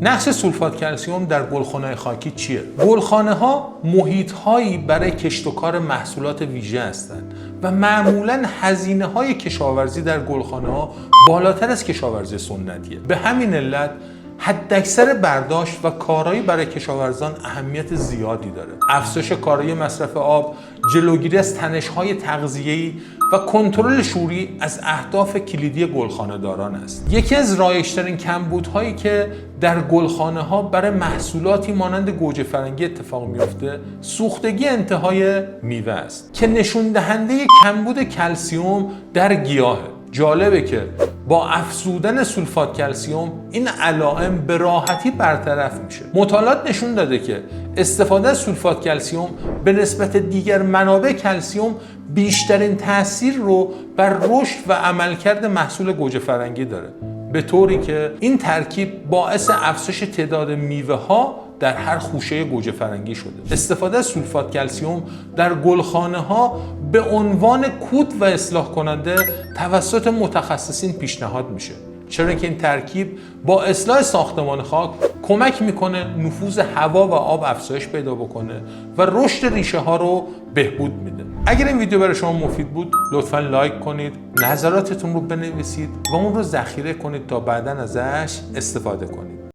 نقش سولفات کلسیم در گلخانه‌های خاکی چیه؟ گلخانه‌ها محیط‌هایی برای کشت و کار محصولات ویژه هستند و معمولاً هزینه‌های کشاورزی در گلخانه‌ها بالاتر از کشاورزی سنتیه. به همین علت حداکثر برداشت و کارایی برای کشاورزان اهمیت زیادی داره. افزایش کارایی مصرف آب، جلوگیری از تنش‌های تغذیه‌ای و کنترل شوری از اهداف کلیدی گلخانه‌داران است. یکی از رایج‌ترین کمبودهایی که در گلخانه‌ها برای محصولاتی مانند گوجه فرنگی اتفاق میفته، سوختگی انتهای میوه است که نشون دهنده کمبود کلسیم در گیاهه. جالبه که با افزودن سولفات کلسیم این علائم به راحتی برطرف میشه. مطالعات نشون داده که استفاده از سولفات کلسیم به نسبت دیگر منابع کلسیم بیشترین تاثیر رو بر رشد و عملکرد محصول گوجه فرنگی داره، به طوری که این ترکیب باعث افزایش تعداد میوه ها در هر خوشه گوجه فرنگی شده. استفاده از سولفات کلسیم در گلخانه ها به عنوان کود و اصلاح کننده توسط متخصصین پیشنهاد میشه، چرا که این ترکیب با اصلاح ساختمان خاک کمک میکنه نفوذ هوا و آب افزایش پیدا بکنه و رشد ریشه ها رو بهبود میده. اگر این ویدیو برای شما مفید بود لطفاً لایک کنید، نظراتتون رو بنویسید و اون رو ذخیره کنید تا بعداً ازش استفاده کنید.